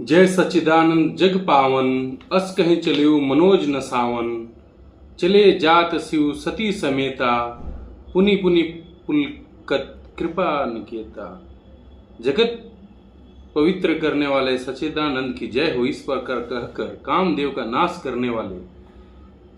जय सच्चिदानंद जग पावन, अस कहीं चलियो मनोज न सावन। चले जात शिव सती समेता, पुनि पुनि पुलकत कृपा निकेता। जगत पवित्र करने वाले सच्चिदानंद की जय हो, इस पर कहकर कामदेव का नाश करने वाले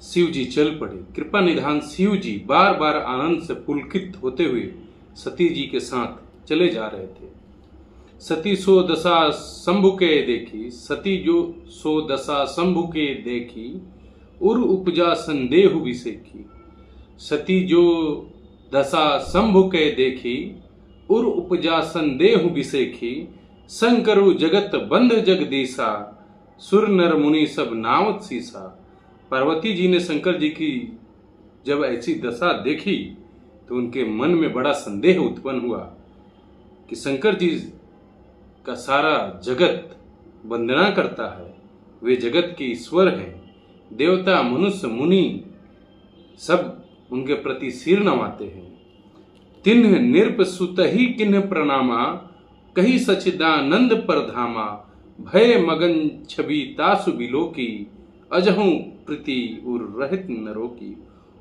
शिव जी चल पड़े। कृपा निधान शिव जी बार बार आनंद से पुलकित होते हुए सती जी के साथ चले जा रहे थे। सती सो दशा शंभु के देखी, सती जो सो दशा शंभु के देखी, उर उपजा संदेह विसेखी। सती जो दशा शंभु के देखी, उर उपजा संदेह विसेखी। शंकरु जगत बंध जगदीशा, सुर नर मुनि सब नावत सीसा। पार्वती जी ने शंकर जी की जब ऐसी दशा देखी तो उनके मन में बड़ा संदेह उत्पन्न हुआ कि शंकर जी का सारा जगत वंदना करता है, वे जगत के ईश्वर हैं। देवता मनुष्य मुनि सब उनके प्रति सिर नवाते हैं। तिन्ह निरप सुतहि किन्ह प्रणामा, कही सच्चिदानंद परधामा। भय मगन छवि तासु बिलोकी, अजहू प्रीति उर रहित नरो की।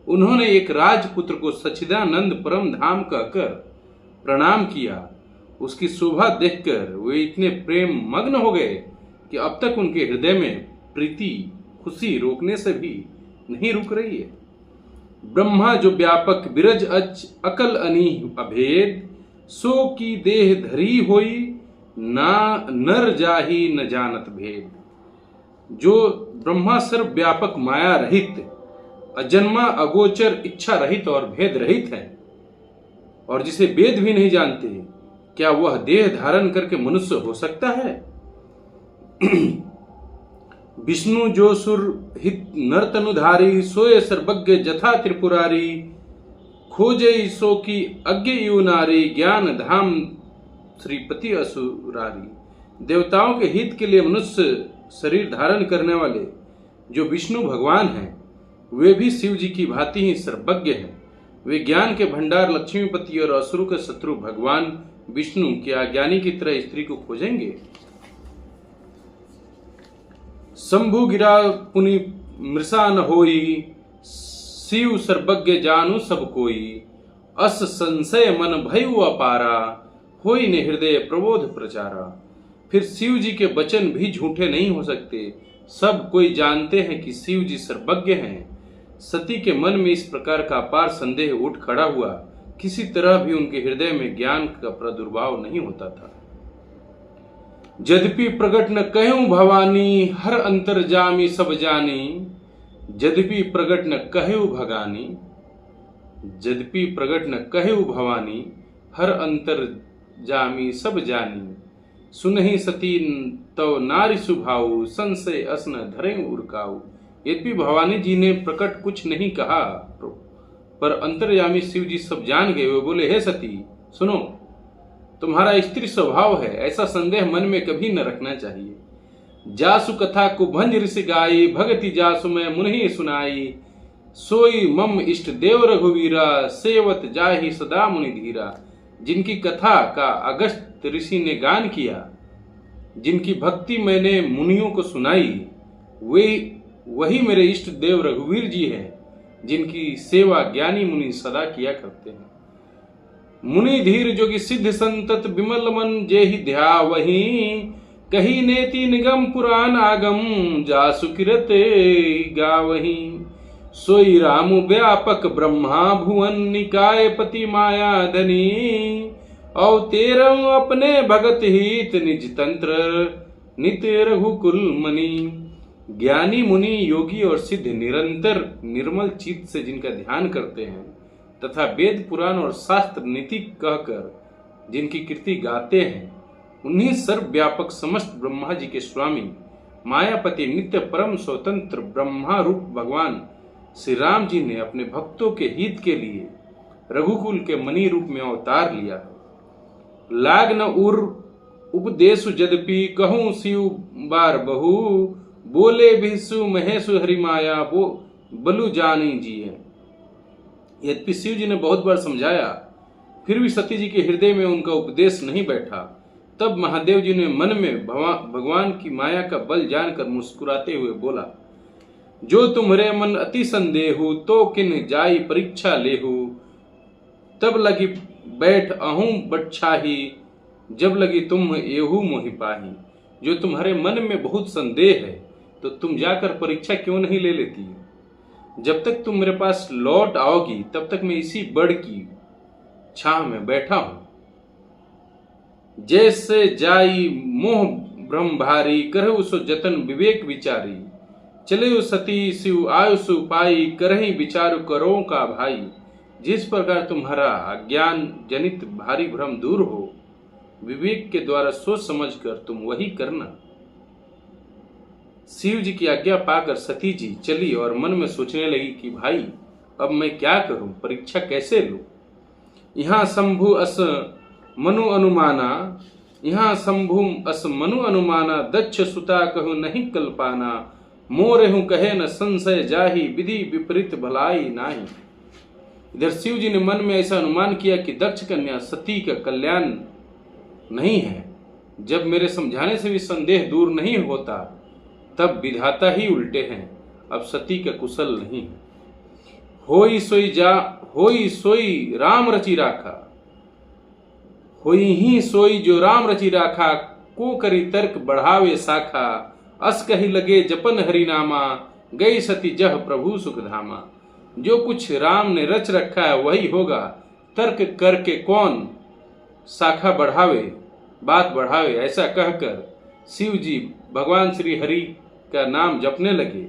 उन्होंने एक राजपुत्र को सच्चिदानंद परम धाम कहकर प्रणाम किया। उसकी शोभा देखकर वे इतने प्रेम मग्न हो गए कि अब तक उनके हृदय में प्रीति खुशी रोकने से भी नहीं रुक रही है। ब्रह्मा जो व्यापक बिरज अकल अनी अभेद, सो की देह धरी होई, ना नर जाही न जानत भेद। जो ब्रह्मा सर्व व्यापक माया रहित, अजन्मा अगोचर इच्छा रहित और भेद रहित है, और जिसे वेद भी नहीं जानते, क्या वह देह धारण करके मनुष्य हो सकता है? विष्णु जो सुर हित नरतनुधारी, सोए सर्वज्ञ जथा त्रिपुरारी। खोजे सो की अज्ञ यु नारी, ज्ञान धाम श्रीपति असुरारी। देवताओं के हित के लिए मनुष्य शरीर धारण करने वाले जो विष्णु भगवान हैं, वे भी शिव जी की भांति ही सर्वज्ञ हैं। वे ज्ञान के भंडार लक्ष्मीपति और असुरों के शत्रु भगवान विष्णु क्या ज्ञानी की तरह स्त्री को खोजेंगे? शंभु गिरा पुनि मृषा न होई, शिव सर्वज्ञ जानु सब कोई। अस संशय मन भयु अपारा, होई ने हृदय प्रबोध प्रचारा। फिर शिव जी के वचन भी झूठे नहीं हो सकते। सब कोई जानते हैं कि शिव जी सर्वज्ञ हैं। सती के मन में इस प्रकार का अपार संदेह उठ खड़ा हुआ, किसी तरह भी उनके हृदय में ज्ञान का प्रादुर्भाव नहीं होता था। यद्यपि प्रगट न कहूं भवानी, हर अंतर्जामी सब जानी। यद्यपि प्रगट न कहूं भगानी, यद्यपि प्रगट न कहूं भवानी, हर अंतर्जामी सब जानी। सुनहि सती तव नारी सुभाऊ, संशय असन धरे उरकाऊ। यद्यपि भवानी जी ने प्रकट कुछ नहीं कहा, पर अंतर्यामी शिव जी सब जान गए। वे बोले, हे सती सुनो, तुम्हारा स्त्री स्वभाव है, ऐसा संदेह मन में कभी न रखना चाहिए। जासु कथा को भंज ऋषि गाई, भगति जासु मैं मुनि सुनाई। सोई मम इष्ट देव रघुवीरा, सेवत जाहि सदा मुनि धीरा। जिनकी कथा का अगस्त ऋषि ने गान किया, जिनकी भक्ति मैंने मुनियों को सुनाई, वे वही मेरे इष्ट देव रघुवीर जी हैं, जिनकी सेवा ज्ञानी मुनि सदा किया करते हैं। मुनि धीर जोगी सिद्ध संतत, विमल मन जेहि ध्यावहि। कही नेति निगम पुराण आगम, जासु किरते गावहि। सोई रामु व्यापक ब्रह्मा, भुवन निकाय पति माया धनी। अवतेरम अपने भगत हित, निज तंत्र नित रघुकुल मणि। ज्ञानी मुनि योगी और सिद्ध निरंतर निर्मल चित्त से जिनका ध्यान करते हैं, तथा वेद पुराण और शास्त्र नीति कहकर जिनकी कीर्ति गाते हैं, उन्हीं सर्वव्यापक समस्त ब्रह्मा जी के स्वामी, मायापति, नित्य परम स्वतंत्र ब्रह्मा रूप भगवान श्री राम जी ने अपने भक्तों के हित के लिए रघुकुल के मणि रूप में अवतार लिया। लाग न उर उपदेशु यद्यपि, कहूं शिव बार बहु। बोले भिषु महेशु हरि माया, वो बलु जानी जी है। यद्यपि शिव जी ने बहुत बार समझाया, फिर भी सती जी के हृदय में उनका उपदेश नहीं बैठा। तब महादेव जी ने मन में भगवान की माया का बल जानकर मुस्कुराते हुए बोला, जो तुम्हारे मन अति संदेहु तो किन जाई परीक्षा लेहु। तब लगी बैठ अहूं बटछाही, जब लगी तुम एहू मोहि पाही। जो तुम्हारे मन में बहुत संदेह है तो तुम जाकर परीक्षा क्यों नहीं ले लेती। जब तक तुम मेरे पास लौट आओगी तब तक मैं इसी बड़ की छांव में बैठा हूं। जैसे जाई मोह भ्रम भारी, करहु सो जतन विवेक विचारी। चले सती शिव आयुषु पाई, करही विचारु करो का भाई। जिस प्रकार तुम्हारा अज्ञान जनित भारी भ्रम दूर हो, विवेक के द्वारा सोच समझकर तुम वही करना। शिव जी की आज्ञा पाकर सती जी चली और मन में सोचने लगी कि भाई अब मैं क्या करूं, परीक्षा कैसे लूं। यहाँ शंभु अस मनु अनुमाना, यहाँ शंभु अस मनु अनुमाना। दक्ष सुता कहु नहीं कल्पाना, मोरेहु कहे न संशय जाही। विधि विपरीत भलाई नाही। इधर शिव जी ने मन में ऐसा अनुमान किया कि दक्ष कन्या सती का कल्याण नहीं है। जब मेरे समझाने से भी संदेह दूर नहीं होता तब विधाता ही उल्टे हैं, अब सती का कुशल नहीं है। होई सोई राम रचि राखा, होई ही सोई जो राम रचि राखा। को करी तर्क बढ़ावे शाखा, अस कही लगे जपन हरिनामा। गई सती जह प्रभु सुख धामा। जो कुछ राम ने रच रखा है वही होगा, तर्क करके कौन शाखा बढ़ावे, बात बढ़ावे। ऐसा कहकर शिव जी भगवान श्री हरि का नाम जपने लगे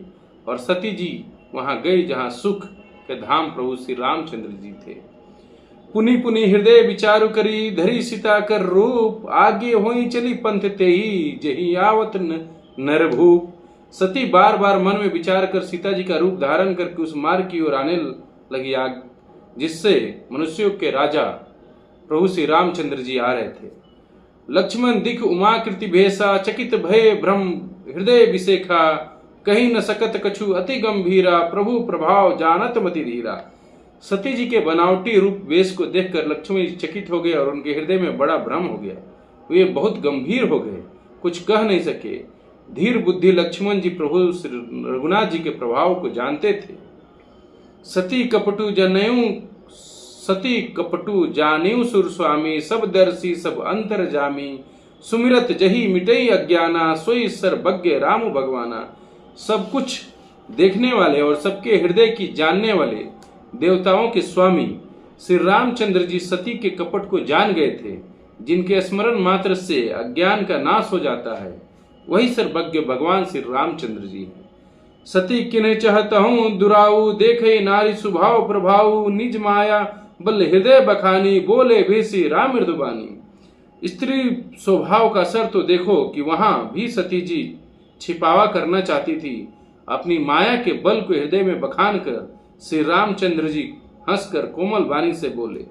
और सती जी वहां गई जहां सुख के धाम प्रभु श्री रामचंद्र जी थे। पुनि पुनि हृदय विचारु करी, धरी सीता कर रूप। आगे होई चली पंथ तेही, जही आवत नरभूप। सती बार बार मन में विचार कर सीता जी का रूप धारण करके उस मार्ग की ओर आने लगी, आग जिससे मनुष्यों के राजा प्रभु श्री रामचंद्र जी आ रहे थे। लक्ष्मण दिख उमाकृति भेसा, चकित भय भ्रम हृदय विशेखा। कहीं न सकत कछु अति गंभीरा, प्रभु प्रभाव जानत मति धीरा। सती जी के बनावटी रूप वेश को देखकर लक्ष्मण जी चकित हो गए और उनके हृदय में बड़ा भ्रम हो गया। वे बहुत गंभीर हो गए, कुछ कह नहीं सके। धीर बुद्धि लक्ष्मण जी प्रभु रघुनाथ जी के प्रभाव को जानते थे। सती कपटु जानेऊ सुर स्वामी, सब दर्शी सब अंतर जामी। सुमिरत जही मिटई अज्ञाना, सोई सर्वज्ञ राम भगवाना। सब कुछ देखने वाले और सबके हृदय की जानने वाले देवताओं के स्वामी श्री रामचंद्र जी सती के कपट को जान गए थे। जिनके स्मरण मात्र से अज्ञान का नाश हो जाता है वही सर्वज्ञ भगवान श्री रामचंद्र जी हैं। सती किन्ह चाहता हूँ दुराऊ, देखे नारी स्वभाव प्रभाव। निज माया बल हृदय बखानी, बोले भेसी राम मृदुबानी। स्त्री स्वभाव का असर तो देखो कि वहां भी सती जी छिपावा करना चाहती थी। अपनी माया के बल को हृदय में बखान कर श्री रामचंद्र जी हंसकर कोमल वाणी से बोले,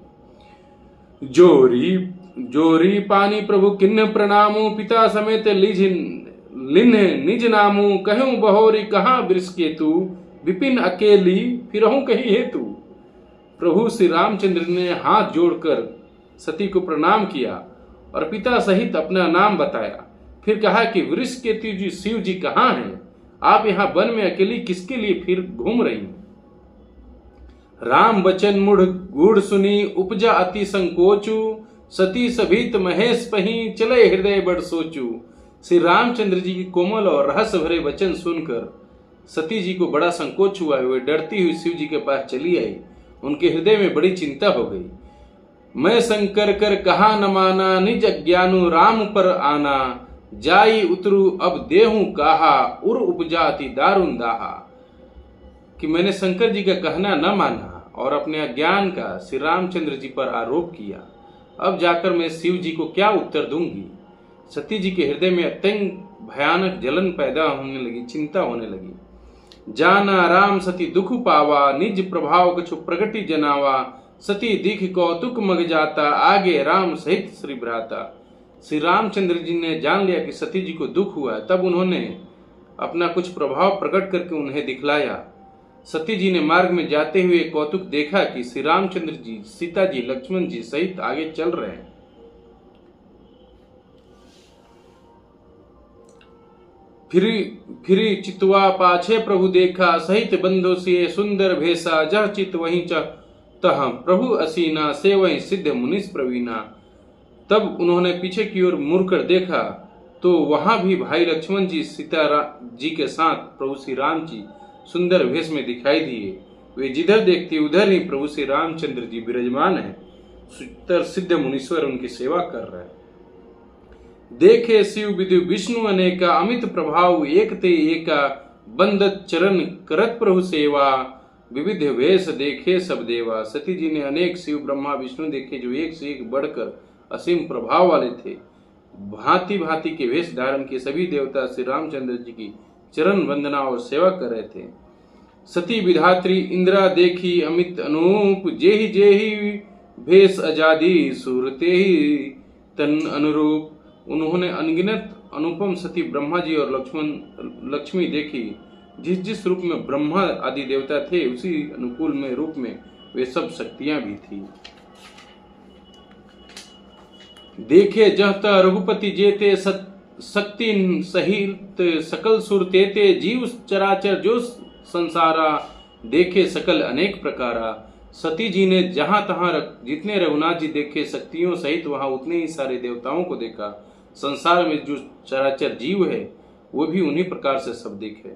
जोरी पानी प्रभु किन्न प्रणामो। पिता समेत लिन्ह निज नामू। कहूं बहोरी कहाँ वृष केतु, विपिन अकेली फिरहूं कहीं हेतु। प्रभु श्री रामचंद्र ने हाथ जोड़कर सती को प्रणाम किया और पिता सहित अपना नाम बताया। फिर कहा कि वृष केतु जी शिव जी कहाँ हैं? आप यहाँ वन में अकेली किसके लिए फिर घूम रही हैं? राम बचन मुढ़ गूढ़ सुनी, उपजा अति संकोचू। सती सभीत महेश पही, चले हृदय बड़ सोचू। श्री रामचंद्र जी की कोमल और रहस्य भरे वचन सुनकर सती जी को बड़ा संकोच हुआ। वे डरती हुई शिव जी के पास चली आई। उनके हृदय में बड़ी चिंता हो गई। मैं शंकर कर कहा न माना, निज अज्ञानु राम पर आना। जाई उतरू अब देहूं कहा, उर उपजाति दारुण दाहा। कि मैंने शंकर जी का कहना न माना और अपने अज्ञान का श्री रामचंद्र जी पर आरोप किया। अब जाकर मैं शिव जी को क्या उत्तर दूंगी? सती जी के हृदय में अत्यंत भयानक जलन पैदा होने लगी, चिंता होने लगी। जाना राम सती दुख पावा, निज प्रभाव कछु प्रगति जनावा। सती दिख कौतुक मग जाता, आगे राम सहित श्री भ्राता। श्री रामचंद्र जी ने जान लिया कि सती जी को दुख हुआ, तब उन्होंने अपना कुछ प्रभाव प्रकट करके उन्हें दिखलाया। सती जी ने मार्ग में जाते हुए कौतुक देखा कि श्री रामचंद्र जी, सीता जी, लक्ष्मण जी सहित आगे चल रहे हैं। फिरी चितवा पाछे प्रभु देखा, सहित बंधु सिए सुंदर भेसा, जह चित वहीं तह प्रभु असीना, से वहीं सिद्ध मुनिस प्रवीणा। तब उन्होंने पीछे की ओर मुड़कर देखा तो वहां भी भाई लक्ष्मण जी सीता जी के साथ प्रभु श्री राम जी सुंदर वेश में दिखाई दिए। वे जिधर देखते उधर ही प्रभु श्री रामचंद्र जी विराजमान है। सुतर सिद्ध मुनीश्वर उनकी सेवा कर रहे हैं। देखे शिव विदु विष्णु अनेका, अमित प्रभाव एक ते एका, बंदत चरण करत प्रभु सेवा, विविध वेश देखे सब देवा। सती जी ने अनेक शिव ब्रह्मा विष्णु देखे जो एक से एक बढ़कर असीम प्रभाव वाले थे। भांति भांति के वेश धारण के सभी देवता श्री रामचंद्र जी की चरण वंदना और सेवा कर रहे थे। सती विधात्री इंदिरा देखी अमित अनूप, जेहि जेहि भेष आजादी, सूरते ही तन अनुरूप। उन्होंने अनगिनत अनुपम सती ब्रह्मा जी और लक्ष्मी देखी। जिस जिस रूप में ब्रह्मा आदि देवता थे उसी अनुकूल में रूप में वे सब शक्तियां भी थी। देखे जहता रघुपति जेते, शक्ति सहित सकल सुर तेते, जीव चराचर जो संसारा, देखे सकल अनेक प्रकारा। सती जी ने जहां तहां जितने रघुनाथ जी देखे शक्तियों सहित वहां उतने ही सारे देवताओं को देखा। संसार में जो चराचर जीव है वो भी उन्हीं प्रकार से सब देखे।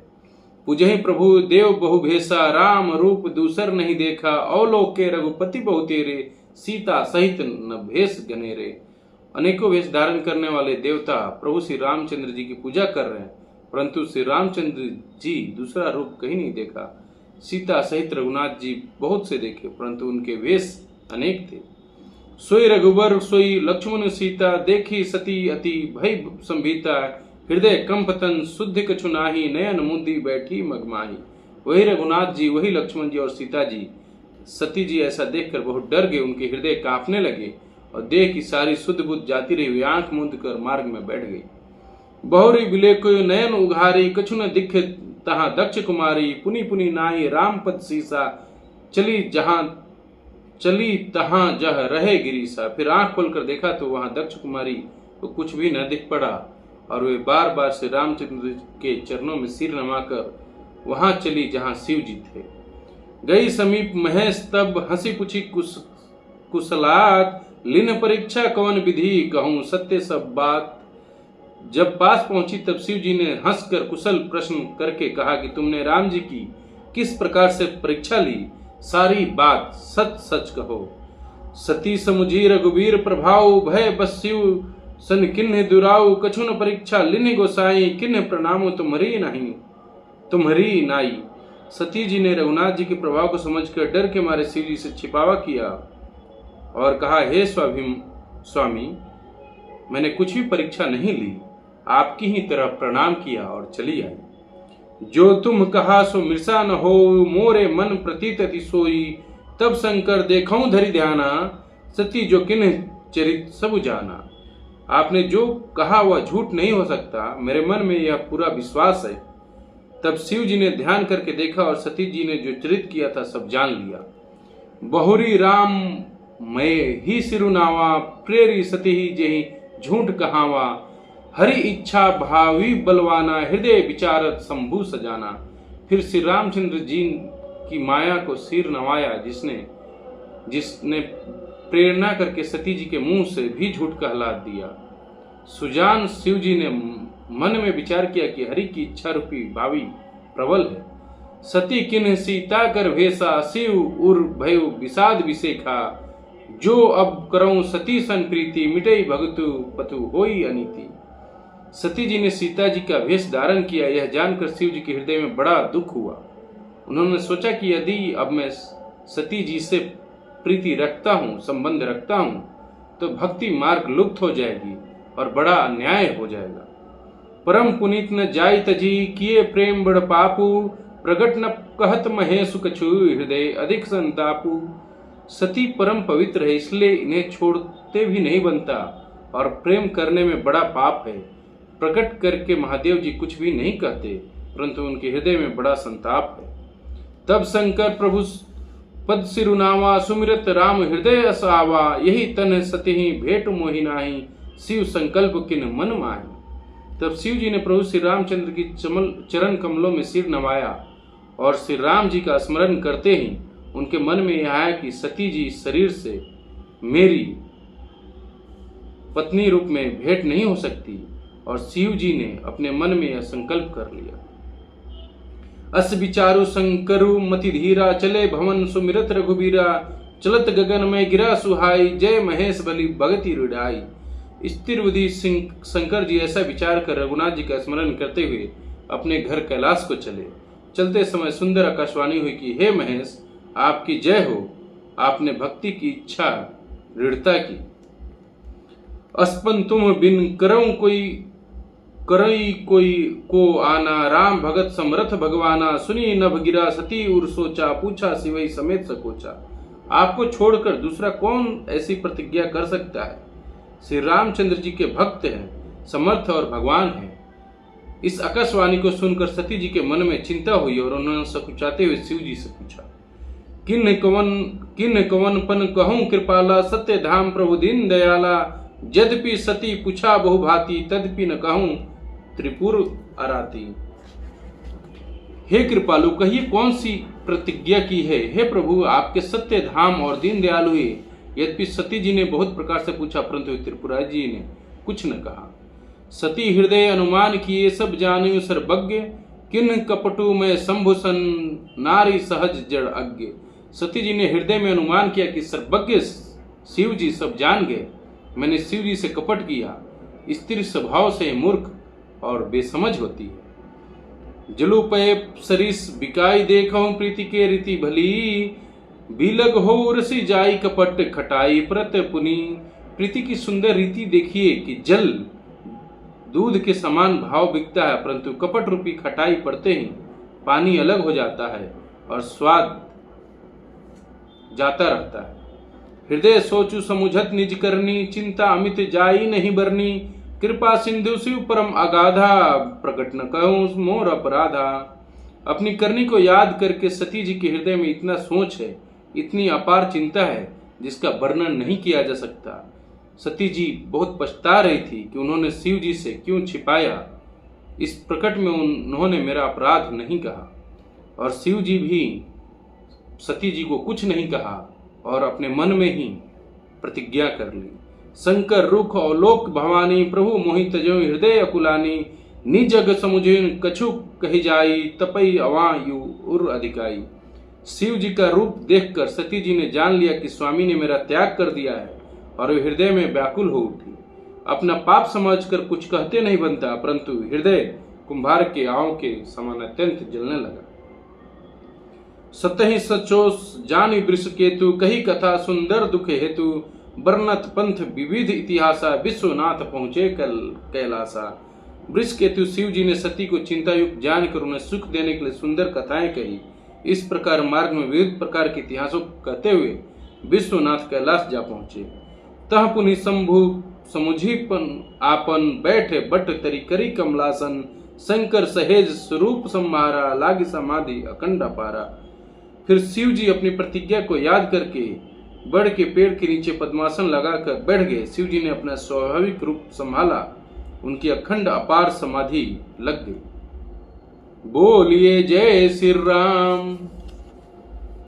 पूजहि प्रभु देव बहु भेसा, राम रूप दूसर नहीं देखा, अवलोक के रघुपति बहु तेरे, सीता सहित न भेष गनेरे। अनेकों वेश धारण करने वाले देवता प्रभु श्री रामचंद्र जी की पूजा कर रहे हैं, परंतु श्री रामचंद्र जी दूसरा रूप कहीं नहीं देखा। सीता सहित रघुनाथ जी बहुत से देखे, परंतु उनके वेश अनेक थे। सोई रघुबर सोई लक्ष्मण सीता, देखी सती अति भय संभीता, हृदय कंपतन शुद्ध कछु नाही, नयन मुंदी बैठी मगमाही। वही रघुनाथ जी, वही लक्ष्मण जी और सीता जी, सती जी ऐसा देखकर बहुत डर गए। उनके हृदय कांपने लगे और देह की सारी शुद्ध बुद्ध जाती रही। वे आंख मूंद कर मार्ग में बैठ गई। बहुरी बिले को नयन उघारी, कछु न दिख तहां दक्ष कुमारी, पुनि पुनि नाई राम पद सीसा, चली तहां जह रहे गिरीसा। फिर आंख खोलकर देखा तो वहां दक्ष कुमारी को कुछ भी न दिख पड़ा और वे बार बार श्री रामचंद्र के चरणों में सिर नमाकर वहां चली जहां शिव जी थे। गई समीप महेश तब, हंसी पुछी कुशलात, लिन परीक्षा कौन विधि, कहूं सत्य सब बात। जब पास पहुंची तब शिव जी ने हंसकर कुशल प्रश्न करके कहा कि तुमने राम जी की किस प्रकार से परीक्षा ली, सारी बात सच सच कहो। सती समुझी रघुवीर प्रभाव, भय बस शिव सन किन्ह दुराऊ, कछु न परीक्षा लिन्ह गोसाई, किन्ह प्रणामो तुम्हारी नाई। सती जी ने रघुनाथ जी के प्रभाव को समझकर डर के मारे शिव जी से छिपावा किया और कहा, हे स्वामी मैंने कुछ भी परीक्षा नहीं ली, आपकी ही तरह प्रणाम किया और चली आई। जो तुम कहा सो मिर्सा न हो, मोरे मन प्रतीत अति सोई, तब शंकर देखऊं धरि ध्याना, सती जो किन्ह चरित सब जाना। आपने जो कहा वह झूठ नहीं हो सकता, मेरे मन में यह पूरा विश्वास है। तब शिव जी ने ध्यान करके देखा और सती जी ने जो चरित किया था सब जान लिया। बहुरी राम मैं ही सिरुनावा, प्रेरी सती ही जेहि झूठ कहावा, हरि इच्छा भावी बलवाना, हृदय विचारत शंभु सजाना। फिर श्री रामचंद्र जी की माया को सिर नवाया, जिसने प्रेरणा करके सती जी के मुंह से भी झूठ कहला दिया। सुजान शिव जी ने मन में विचार किया कि हरि की इच्छा रूपी भावी प्रबल है। सती किन्ह सीता कर भेसा, शिव उर भयो विषाद विशेखा, जो अब करऊं सती सन प्रीति, मिटई भगतु पतु होई अनीति। सती जी ने सीता जी का वेश धारण किया। यह जानकर शिव जी के हृदय में बड़ा दुख हुआ। उन्होंने सोचा कि यदि अब मैं सती जी से प्रीति रखता हूँ, संबंध रखता हूँ, तो भक्ति मार्ग लुप्त हो जाएगी और बड़ा अन्याय हो जाएगा। परम पुनीत न जाय तजी, किए प्रेम बड़ पापू, प्रगट न कहत महेशु कछु, हृदय अधिक संतापू। सती परम पवित्र है, इसलिए इन्हें छोड़ते भी नहीं बनता और प्रेम करने में बड़ा पाप है। प्रकट करके महादेव जी कुछ भी नहीं कहते, परंतु उनके हृदय में बड़ा संताप है। तब शंकर प्रभु पद सिरुनावा, सुमिरत राम हृदय असावा, यही तन सती भेंट मोहि नाही, शिव संकल्प किन मन माही। तब शिव जी ने प्रभु श्री रामचंद्र की चरण कमलों में सिर नवाया और श्री राम जी का स्मरण करते ही उनके मन में यह आया कि सती जी शरीर से मेरी पत्नी रूप में भेंट नहीं हो सकती, और शिव जी ने अपने मन में यह संकल्प कर लिया। अस विचारु शंकरु मति धीरा, चले भवन सुमिरत रघुबीरा, चलत गगन में गिरा सुहाई, जय महेश बलि भगति रुढ़ाई। स्थिर बुद्धि शंकर जी ऐसा विचार कर रघुनाथ जी का स्मरण करते हुए अपने घर कैलाश को चले। चलते समय सुंदर आकाशवाणी हुई कि हे महेश, आपकी जय हो, आपने भक्ति की इच्छा दृढ़ता की। अस्पन तुम बिन करऊं करई कोई को आना, राम भगत समरथ भगवाना, सुनी नभ गिरा सती उर सोचा, पूछा सिवई समेत सकोचा। आपको छोड़कर दूसरा कौन ऐसी प्रतिज्ञा कर सकता है? श्री रामचंद्र जी के भक्त हैं, समर्थ और भगवान हैं। इस आकाशवाणी को सुनकर सती जी के मन में चिंता हुई और उन्होंने सकुचाते हुए शिव जी से पूछा, किन कवन पन कहूं कृपाला, सत्य धाम प्रभु दीन दयाला, यद्यपि सती पूछा बहुभांति, तदपि न कहूं त्रिपुर अराती। हे कृपालु, कहिए कौन सी प्रतिज्ञा की है? हे प्रभु, आपके सत्य धाम और दीन दयालु है। यद्यपि सती जी ने बहुत प्रकार से पूछा, परंतु त्रिपुरारी जी ने कुछ न कहा। सती हृदय अनुमान किए, सब जानियो सर्वज्ञ, किन कपटु में शंभुसन, नारी सहज जड़ अज्ञ। सती जी ने हृदय में अनुमान किया कि सर्वज्ञ शिव जी सब जान गए। मैंने शिव जी से कपट किया। स्त्री स्वभाव से मूर्ख और बेसमझ होती है। जलु पय सरिस बिकाई देखूं, प्रीति के रीति भली, बिलग हो रसी जाई कपट खटाई प्रत पुनी। प्रीति की सुंदर रीति देखिए कि जल दूध के समान भाव बिकता है, परंतु कपट रूपी खटाई पड़ते ही पानी अलग हो जाता है और स्वाद जाता रहता है। हृदय सोचु समुझत निज करनी, चिंता अमित जाई नहीं बरनी। कृपा सिंधु शिव परम अगाधा, प्रकट न कहूं मोर अपराधा। अपनी करनी को याद करके सती जी के हृदय में इतना सोच है, इतनी अपार चिंता है जिसका वर्णन नहीं किया जा सकता। सती जी बहुत पछता रही थी कि उन्होंने शिव जी से क्यों छिपाया। इस प्रकट में उन्होंने मेरा अपराध नहीं कहा और शिव जी भी सती जी को कुछ नहीं कहा और अपने मन में ही प्रतिज्ञा कर ली। शंकर रुख और लोक भवानी, प्रभु मोहित जो हृदय अकुलानी। निजग समुझिन कछु कही जाई, तपई अवायु उर अधिकाई। शिव जी का रूप देखकर सती जी ने जान लिया कि स्वामी ने मेरा त्याग कर दिया है और वे हृदय में व्याकुल हो उठी। अपना पाप समझकर कुछ कहते नहीं बनता, परंतु हृदय कुंभार के आंव के समान अत्यंत जलने लगा। सतहि सचोस जानि वृष केतु, कही कथा सुंदर दुख हेतु। बरनत पंथ विविध इतिहासा, विश्वनाथ पहुंचे कैलासा। वृष केतु शिव जी ने सती को चिंता युक्त जानकर उन्हें सुख देने के लिए सुंदर कथाएं कही। इस प्रकार मार्ग में विविध प्रकार के इतिहासों को कहते हुए विश्वनाथ कैलाश जा पहुंचे। तह पुनि शंभु समुझीपन आपन, बैठे बट तरी करी कमलासन। शंकर सहेज स्वरूप सम्हारा, लागी समाधि अखंड अपारा। फिर शिव जी अपनी प्रतिज्ञा को याद करके बड़ के पेड़ के नीचे पद्मासन लगाकर बैठ गए। शिव जी ने अपना स्वाभाविक रूप संभाला, उनकी अखंड अपार समाधि लग गई। बोलिए जय श्री राम।